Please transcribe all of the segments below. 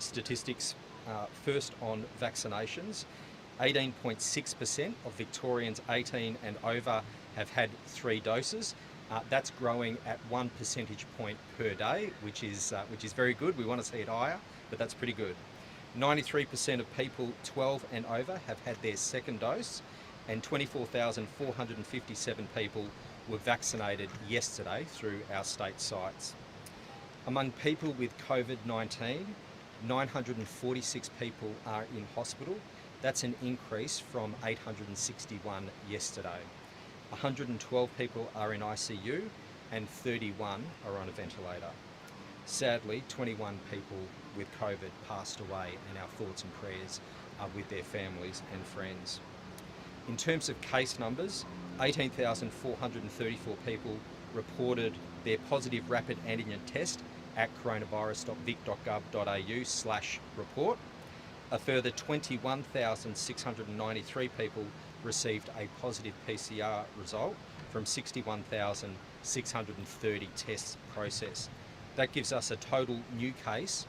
statistics first on vaccinations. 18.6% of Victorians 18 and over have had 3 doses. That's growing at 1 percentage point per day, which is very good. We want to see it higher, but that's pretty good. 93% of people 12 and over have had their 2nd dose, and 24,457 people were vaccinated yesterday through our state sites. Among people with COVID-19, 946 people are in hospital. That's an increase from 861 yesterday. 112 people are in ICU and 31 are on a ventilator. Sadly, 21 people with COVID passed away, and our thoughts and prayers are with their families and friends. In terms of case numbers, 18,434 people reported their positive rapid antigen test at coronavirus.vic.gov.au/report. A further 21,693 people received a positive PCR result from 61,630 tests processed. That gives us a total new case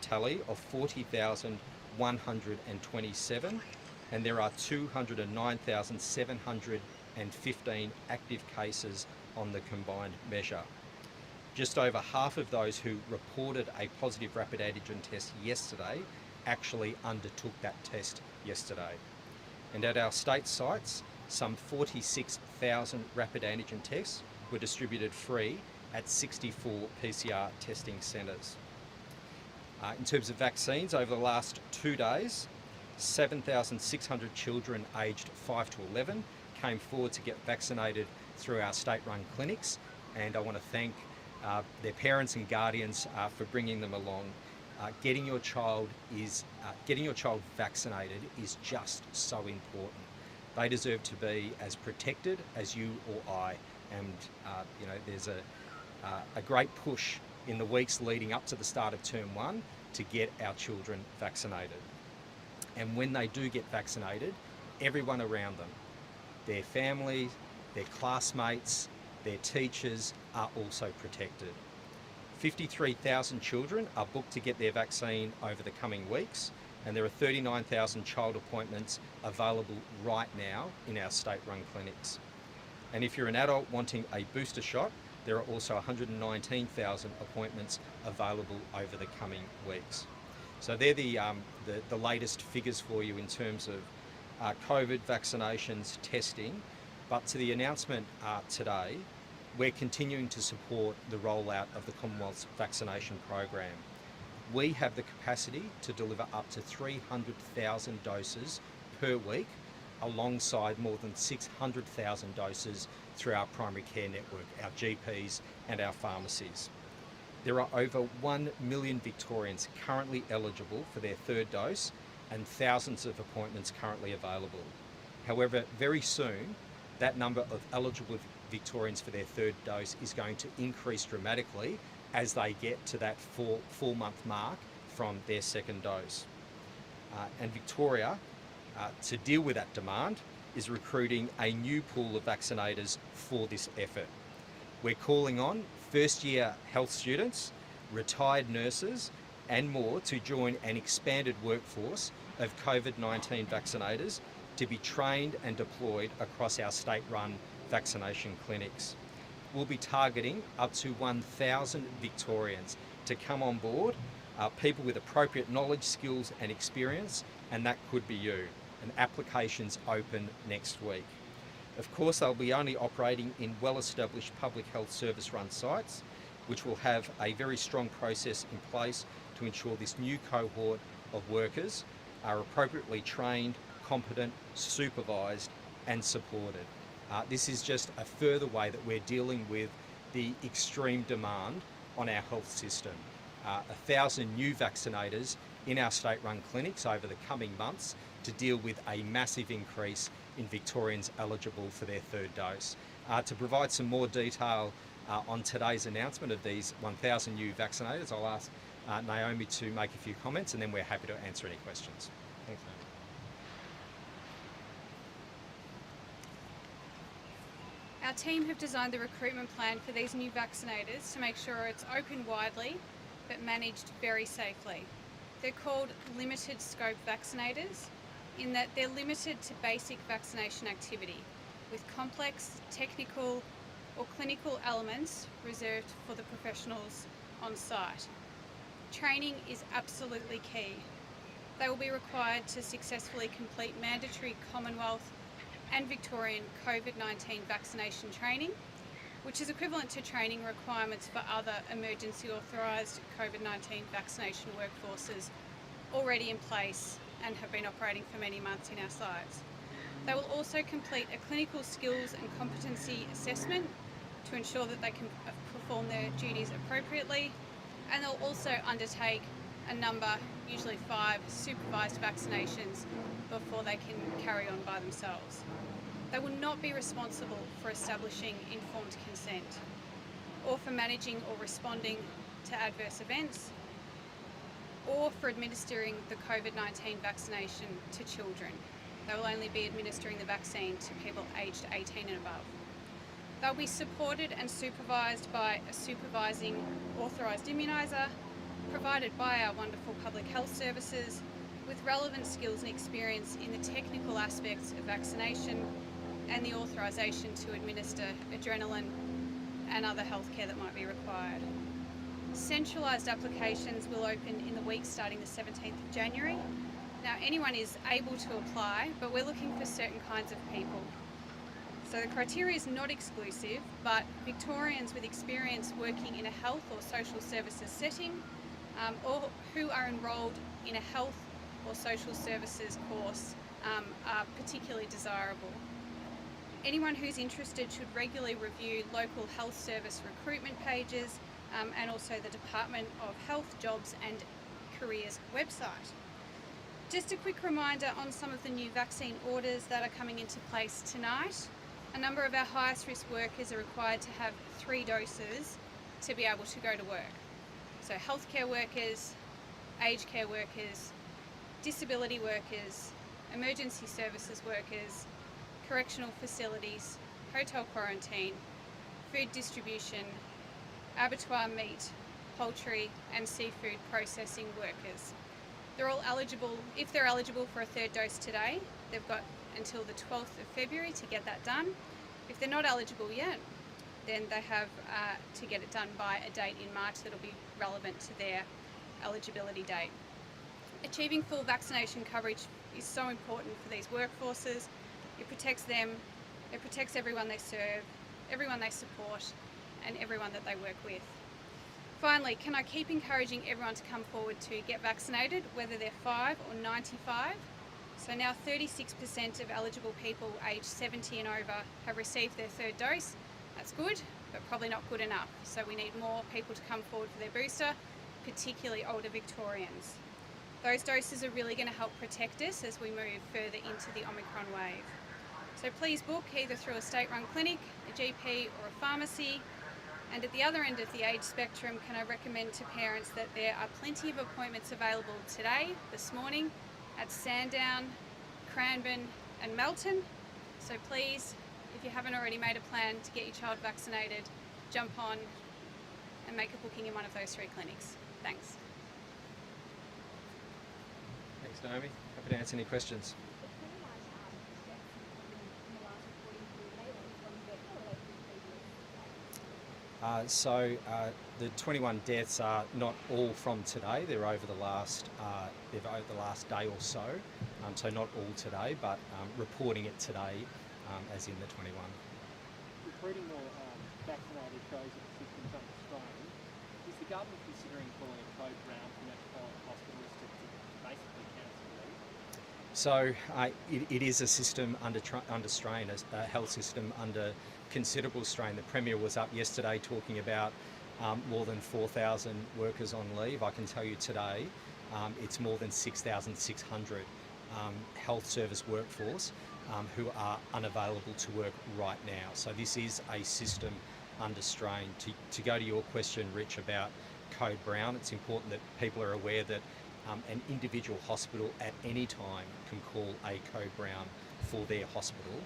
tally of 40,127, and there are 209,715 active cases on the combined measure. Just over half of those who reported a positive rapid antigen test yesterday actually undertook that test yesterday. And at our state sites, some 46,000 rapid antigen tests were distributed free at 64 PCR testing centres. In terms of vaccines, over the last 2 days, 7,600 children aged 5 to 11 came forward to get vaccinated through our state-run clinics, and I want to thank their parents and guardians for bringing them along. Getting your child vaccinated is just so important. They deserve to be as protected as you or I, and there's a great push in the weeks leading up to the start of term 1 to get our children vaccinated. And when they do get vaccinated, everyone around them, their families, their classmates, their teachers are also protected. 53,000 children are booked to get their vaccine over the coming weeks, and there are 39,000 child appointments available right now in our state-run clinics. And if you're an adult wanting a booster shot, there are also 119,000 appointments available over the coming weeks. So they're the latest figures for you in terms of COVID vaccinations, testing. But to the announcement today, we're continuing to support the rollout of the Commonwealth's vaccination program. We have the capacity to deliver up to 300,000 doses per week, alongside more than 600,000 doses through our primary care network, our GPs and our pharmacies. There are over 1 million Victorians currently eligible for their 3rd dose, and thousands of appointments currently available. However, very soon, that number of eligible Victorians for their 3rd dose is going to increase dramatically as they get to that 4-month mark from their 2nd dose. And Victoria, to deal with that demand, is recruiting a new pool of vaccinators for this effort. We're calling on first-year health students, retired nurses and more to join an expanded workforce of COVID-19 vaccinators to be trained and deployed across our state-run vaccination clinics. We'll be targeting up to 1,000 Victorians to come on board, people with appropriate knowledge, skills and experience, and that could be you. And applications open next week. Of course, they'll be only operating in well-established public health service run sites, which will have a very strong process in place to ensure this new cohort of workers are appropriately trained, competent, supervised and supported. This is just a further way that we're dealing with the extreme demand on our health system. 1,000 new vaccinators in our state-run clinics over the coming months to deal with a massive increase in Victorians eligible for their 3rd dose. To provide some more detail on today's announcement of these 1,000 new vaccinators, I'll ask Naomi to make a few comments, and then we're happy to answer any questions. Thanks, Naomi. Our team have designed the recruitment plan for these new vaccinators to make sure it's open widely but managed very safely. They're called limited scope vaccinators in that they're limited to basic vaccination activity with complex technical or clinical elements reserved for the professionals on site. Training is absolutely key. They will be required to successfully complete mandatory Commonwealth and Victorian COVID-19 vaccination training, which is equivalent to training requirements for other emergency authorised COVID-19 vaccination workforces already in place and have been operating for many months in our sites. They will also complete a clinical skills and competency assessment to ensure that they can perform their duties appropriately, and they'll also undertake a number, usually 5, supervised vaccinations before they can carry on by themselves. They will not be responsible for establishing informed consent or for managing or responding to adverse events or for administering the COVID-19 vaccination to children. They will only be administering the vaccine to people aged 18 and above. They'll be supported and supervised by a supervising authorised immuniser provided by our wonderful public health services with relevant skills and experience in the technical aspects of vaccination and the authorisation to administer adrenaline and other healthcare that might be required. Centralised applications will open in the week starting the 17th of January. Now, anyone is able to apply, but we're looking for certain kinds of people. So the criteria is not exclusive, but Victorians with experience working in a health or social services setting, or who are enrolled in a health or social services course are particularly desirable. Anyone who's interested should regularly review local health service recruitment pages and also the Department of Health, Jobs and Careers website. Just a quick reminder on some of the new vaccine orders that are coming into place tonight. A number of our highest risk workers are required to have 3 doses to be able to go to work. So healthcare workers, aged care workers, disability workers, emergency services workers, correctional facilities, hotel quarantine, food distribution, abattoir meat, poultry and seafood processing workers. They're all eligible, if they're eligible for a 3rd dose today, they've got until the 12th of February to get that done. If they're not eligible yet, then they have to get it done by a date in March that'll be relevant to their eligibility date. Achieving full vaccination coverage is so important for these workforces. It protects them, it protects everyone they serve, everyone they support, and everyone that they work with. Finally, can I keep encouraging everyone to come forward to get vaccinated, whether they're 5 or 95? So now 36% of eligible people aged 70 and over have received their 3rd dose. That's good, but probably not good enough. So we need more people to come forward for their booster, particularly older Victorians. Those doses are really going to help protect us as we move further into the Omicron wave. So please book either through a state-run clinic, a GP or a pharmacy. And at the other end of the age spectrum, can I recommend to parents that there are plenty of appointments available today, this morning, at Sandown, Cranbourne and Melton. So please, if you haven't already made a plan to get your child vaccinated, jump on and make a booking in one of those 3 clinics. Thanks. Thanks, Naomi. Happy to answer any questions. The 21 deaths are not all from today. They're over the last day or so. So not all today, but reporting it today, as in the 21. Recruiting more vaccinated shows that the system's under strain. Is the government considering pulling a code round for Metropolitan Hospitals to basically cancel leave? So it is a system under strain, a health system under considerable strain. The Premier was up yesterday talking about more than 4,000 workers on leave. I can tell you today it's more than 6,600 health service workforce who are unavailable to work right now. So this is a system under strain. To go to your question, Rich, about Code Brown, it's important that people are aware that an individual hospital at any time can call a Code Brown for their hospital.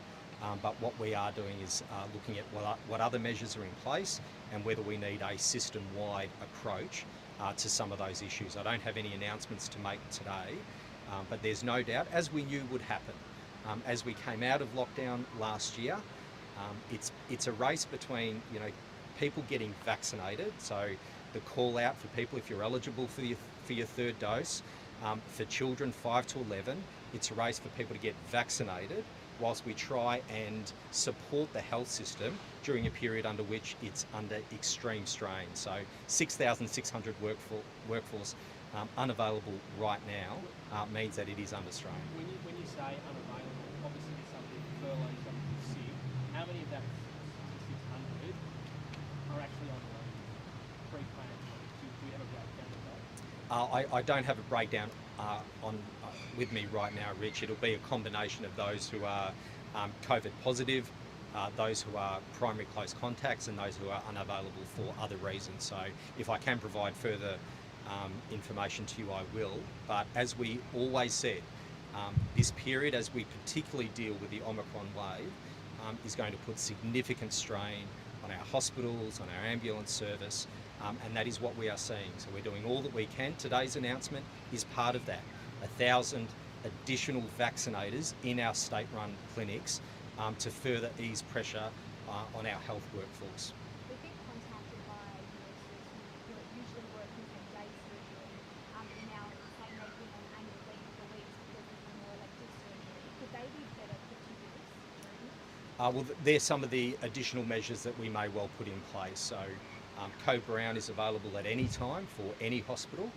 But what we are doing is looking at what other measures are in place and whether we need a system-wide approach to some of those issues. I don't have any announcements to make today, but there's no doubt, as we knew would happen, as we came out of lockdown last year, it's a race between people getting vaccinated. So the call out for people, if you're eligible for your third dose, for children 5 to 11, it's a race for people to get vaccinated, whilst we try and support the health system during a period under which it's under extreme strain. So 6,600 workforce unavailable right now means that it is under strain. When you say unavailable, obviously there's somebody furloughed, somebody sick. How many of that 6,600 are actually on leave, pre-planned leave? Do we have a breakdown of that? I don't have a breakdown with me right now, Rich. It'll be a combination of those who are COVID positive, those who are primary close contacts, and those who are unavailable for other reasons. So if I can provide further information to you, I will. But as we always said, this period, as we particularly deal with the Omicron wave, is going to put significant strain on our hospitals, on our ambulance service, and that is what we are seeing. So we're doing all that we can. Today's announcement is part of that. 1,000 additional vaccinators in our state-run clinics to further ease pressure on our health workforce. We've been contacted by nurses who are usually working from day surgery and now saying they've been on annual leave for weeks because there's been more elective surgery. Could they be better put to use during this? Well, they're some of the additional measures that we may well put in place. So Code Brown is available at any time for any hospital,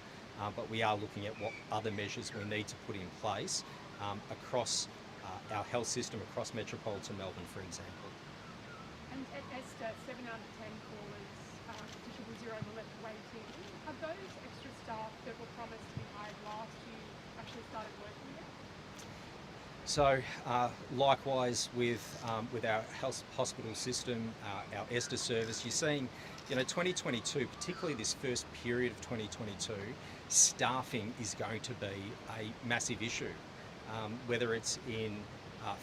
but we are looking at what other measures we need to put in place across our health system, across metropolitan Melbourne, for example. And at ESTA, 7 out of 10 callers to 000 were left waiting. Have those extra staff that were promised to be hired last year actually started working yet? So likewise with our health hospital system, our ESTA service, you're seeing 2022, particularly this first period of 2022, staffing is going to be a massive issue, whether it's in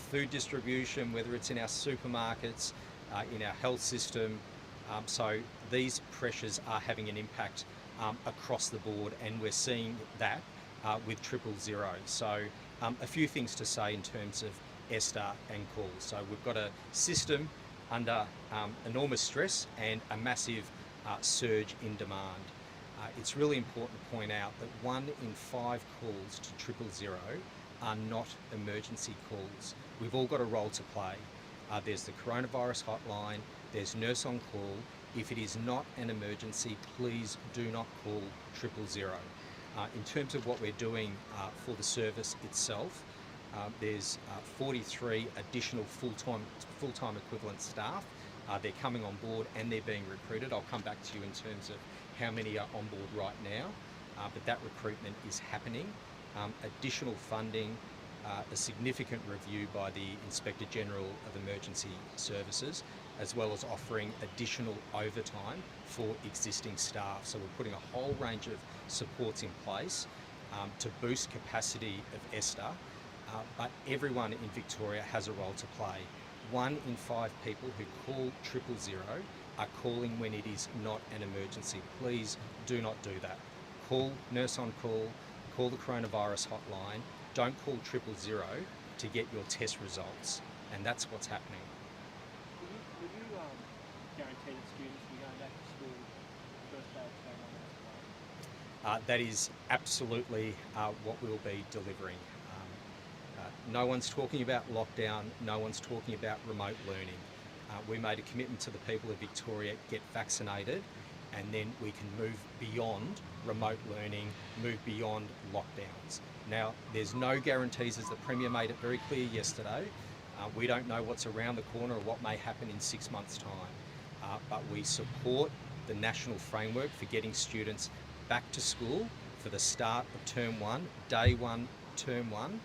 food distribution, whether it's in our supermarkets, in our health system. So these pressures are having an impact across the board, and we're seeing that with 000. So a few things to say in terms of ESTA and calls. So we've got a system under enormous stress and a massive surge in demand. It's really important to point out that 1 in 5 calls to 000 are not emergency calls. We've all got a role to play. There's the coronavirus hotline, there's nurse on call. If it is not an emergency, please do not call 000. In terms of what we're doing for the service itself, there's 43 additional full-time equivalent staff. They're coming on board and they're being recruited. I'll come back to you in terms of how many are on board right now, but that recruitment is happening. Additional funding, a significant review by the Inspector General of Emergency Services, as well as offering additional overtime for existing staff. So we're putting a whole range of supports in place to boost capacity of ESTA, but everyone in Victoria has a role to play. 1 in 5 people who call 000 are calling when it is not an emergency. Please do not do that. Call nurse on call, call the coronavirus hotline. Don't call 000 to get your test results, and that's what's happening. Will you guarantee that students will be going back to school first day of term 1? That is absolutely what we'll be delivering. No one's talking about lockdown, no one's talking about remote learning. We made a commitment to the people of Victoria, get vaccinated, and then we can move beyond remote learning, move beyond lockdowns. Now, there's no guarantees, as the Premier made it very clear yesterday. We don't know what's around the corner or what may happen in 6 months' time, but we support the national framework for getting students back to school for the start of term 1, day 1, term 1.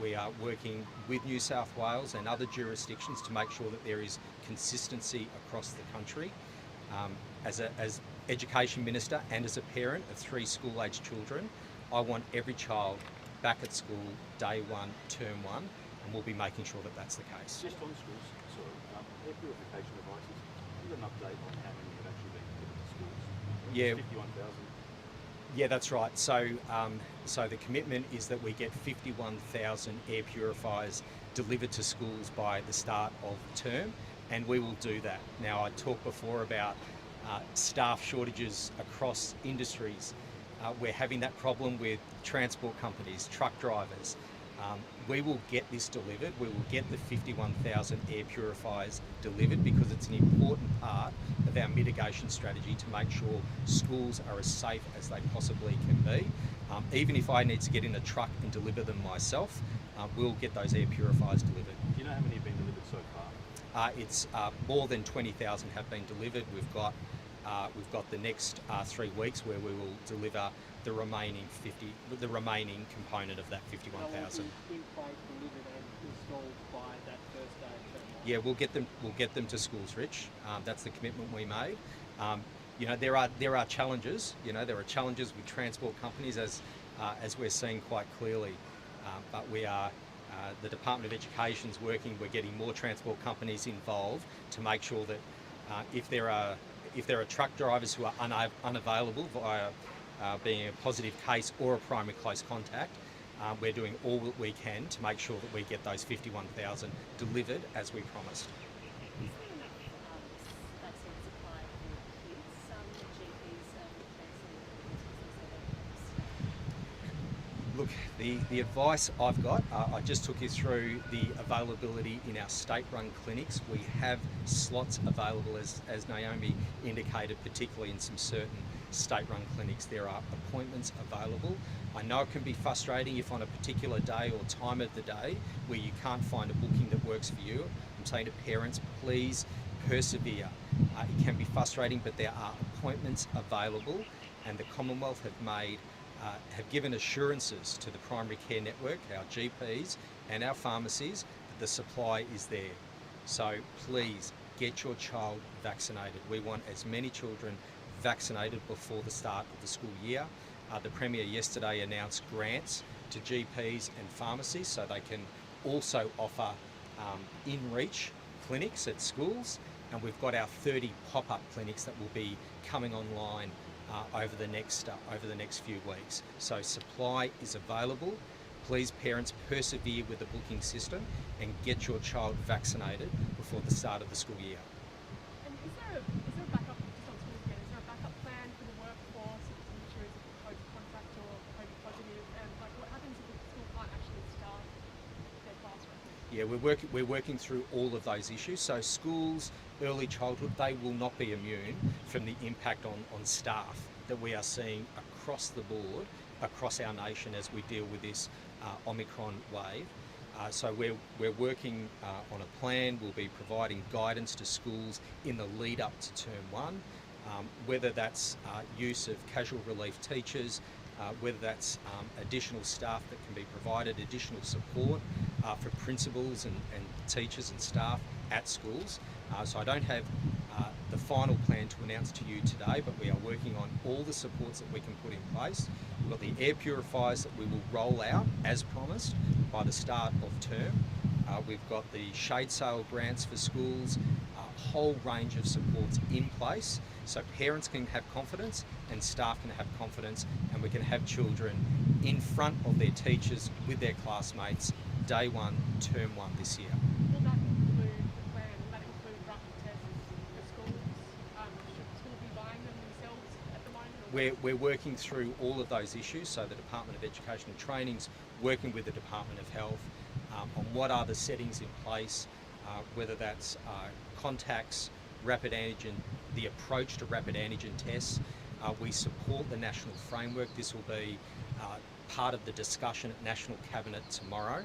We are working with New South Wales and other jurisdictions to make sure that there is consistency across the country. As Education Minister and as a parent of 3 school-aged children, I want every child back at school day 1, term 1, and we'll be making sure that that's the case. Just on schools, air purification devices, give an update on how many have actually been put into schools. Yeah. 51,000. Yeah, that's right. So, so the commitment is that we get 51,000 air purifiers delivered to schools by the start of term, and we will do that. Now, I talked before about staff shortages across industries. We're having that problem with transport companies, truck drivers. We will get this delivered. We will get the 51,000 air purifiers delivered because it's an important part of our mitigation strategy to make sure schools are as safe as they possibly can be. Even if I need to get in a truck and deliver them myself, we'll get those air purifiers delivered. Do you know how many have been delivered so far? It's more than 20,000 have been delivered. We've got the next 3 weeks where we will deliver the remaining component of that 51,000. In place, delivered and installed by that first day of term? Yeah, we'll get them to schools, Rich. That's the commitment we made. You know, there are challenges. You know, there are challenges with transport companies as we're seeing quite clearly. But we are the Department of Education's working. We're getting more transport companies involved to make sure that if there are truck drivers who are unavailable via being a positive case or a primary close contact, we're doing all that we can to make sure that we get those 51,000 delivered as we promised. Is there enough vaccine supply for kids? Some GPs Look, the advice I've got, I just took you through the availability in our state-run clinics. We have slots available, as Naomi indicated, particularly in some certain state-run clinics. There are appointments available. I know it can be frustrating if on a particular day or time of the day where you can't find a booking that works for you. I'm saying to parents, please persevere. It can be frustrating, but there are appointments available, and the Commonwealth have given assurances to the primary care network, our GPs and our pharmacies, that the supply is there. So please get your child vaccinated. We want as many children vaccinated before the start of the school year. The Premier yesterday announced grants to GPs and pharmacies so they can also offer in-reach clinics at schools, and we've got our 30 pop-up clinics that will be coming online over the next few weeks. So supply is available. Please, parents, persevere with the booking system and get your child vaccinated before the start of the school year. And is there a backup, just on schools again, is there a backup plan for the workforce if it's sure is COVID contact or COVID positive? And like, what happens if the school can't actually staff their classroom? Yeah, we're working through all of those issues. So schools, early childhood, they will not be immune from the impact on staff that we are seeing across the board, across our nation as we deal with this Omicron wave. So we're working on a plan. We'll be providing guidance to schools in the lead up to term 1, whether that's use of casual relief teachers, whether that's additional staff that can be provided, additional support for principals and teachers and staff at schools. So I don't have the final plan to announce to you today, but we are working on all the supports that we can put in place. We've got the air purifiers that we will roll out as promised by the start of term. We've got the shade sale grants for schools, a whole range of supports in place so parents can have confidence and staff can have confidence, and we can have children in front of their teachers with their classmates day 1, term 1 this year. Will that include the plan? Will that include rapid tests for schools? Should schools be buying them themselves at the moment? We're working through all of those issues. So the Department of Education and Training's working with the Department of Health on what are the settings in place, whether that's contacts, rapid antigen, the approach to rapid antigen tests. We support the national framework. This will be part of the discussion at National Cabinet tomorrow.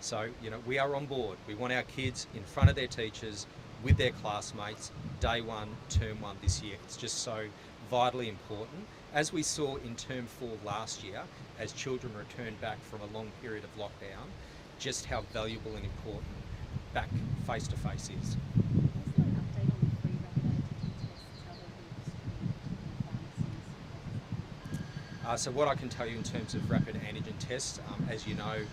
So, you know, we are on board. We want our kids in front of their teachers with their classmates day 1, term 1 this year. It's just so vitally important. As we saw in term 4 last year, as children returned back from a long period of lockdown, just how valuable and important back face-to-face is. Is there an update on the free rapid antigen tests, how they're being distributed to pharmacies? So what I can tell you in terms of rapid antigen tests, as you know,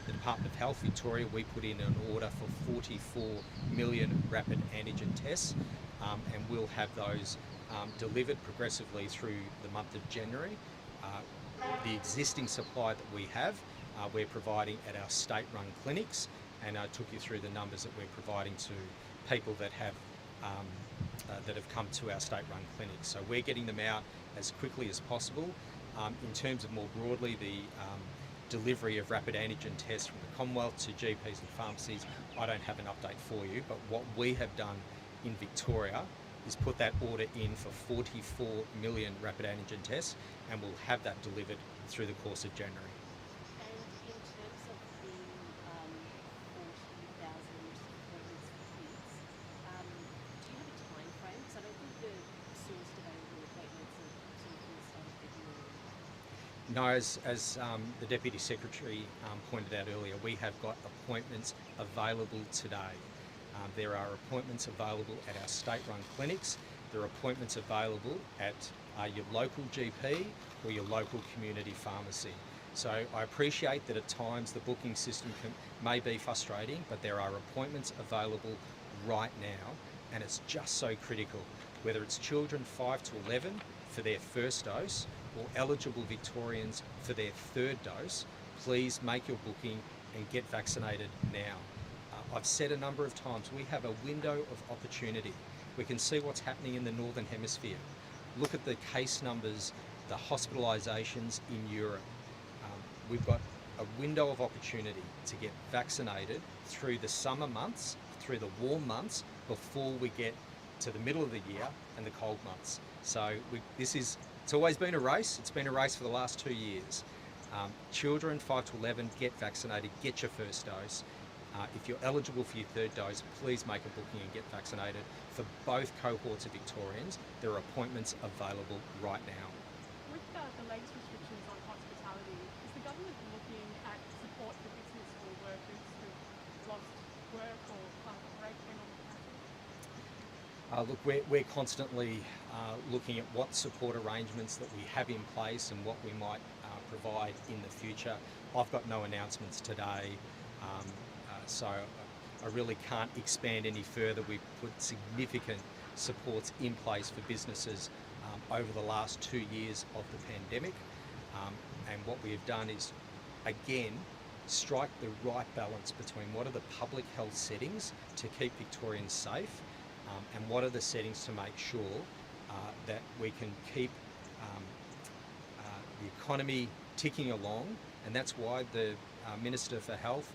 the Department of Health, Victoria, we put in an order for 44 million rapid antigen tests, and we'll have those delivered progressively through the month of January. The existing supply that we have, we're providing at our state-run clinics, and I took you through the numbers that we're providing to people that have come to our state-run clinics. So we're getting them out as quickly as possible. In terms of more broadly the delivery of rapid antigen tests from the Commonwealth to GPs and pharmacies, I don't have an update for you, but what we have done in Victoria is put that order in for 44 million rapid antigen tests, and we'll have that delivered through the course of January. And in terms of the 40,000 appointments for kids, do you have a time frame? Because I don't think the sourced available appointments are sort of from the start of February. No, as the Deputy Secretary pointed out earlier, we have got appointments available today. There are appointments available at our state-run clinics. There are appointments available at your local GP or your local community pharmacy. So I appreciate that at times the booking system may be frustrating, but there are appointments available right now, and it's just so critical. Whether it's children 5 to 11 for their first dose or eligible Victorians for their third dose, please make your booking and get vaccinated now. I've said a number of times, we have a window of opportunity. We can see what's happening in the Northern Hemisphere. Look at the case numbers, the hospitalisations in Europe. We've got a window of opportunity to get vaccinated through the summer months, through the warm months, before we get to the middle of the year and the cold months. So it's always been a race. It's been a race for the last 2 years. Children 5 to 11, get vaccinated, get your first dose. If you're eligible for your third dose, please make a booking and get vaccinated. For both cohorts of Victorians, there are appointments available right now. With the latest restrictions on hospitality, is the government looking at support for business or workers who've lost work or break their normal capacity? Look, we're constantly looking at what support arrangements that we have in place and what we might provide in the future. I've got no announcements today, so I really can't expand any further. We've put significant supports in place for businesses over the last 2 years of the pandemic, and what we have done is, again, strike the right balance between what are the public health settings to keep Victorians safe, and what are the settings to make sure that we can keep the economy ticking along. And that's why the Minister for Health,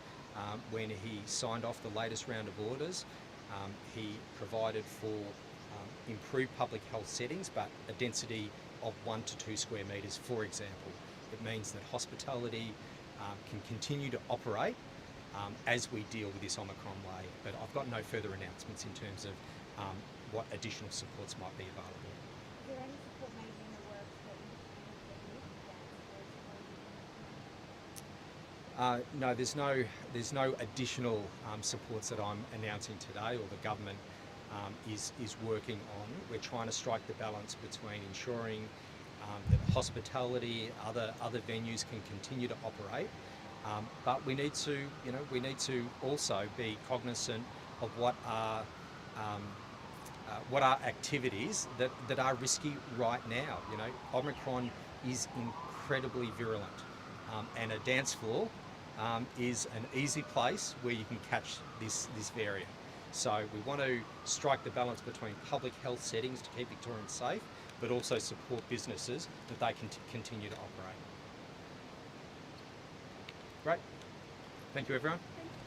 when he signed off the latest round of orders, he provided for improved public health settings, but a density of 1 to 2 square metres, for example. It means that hospitality can continue to operate as we deal with this Omicron wave. But I've got no further announcements in terms of what additional supports might be available. Is there any support maybe in the works for No, there's no additional supports that I'm announcing today, or the government is working on. We're trying to strike the balance between ensuring that hospitality, other venues can continue to operate, but we need to also be cognizant of what are activities that are risky right now. Omicron is incredibly virulent, and a dance floor is an easy place where you can catch this variant. So we want to strike the balance between public health settings to keep Victorians safe, but also support businesses that they can continue to operate. Great. Thank you, everyone. Thank you.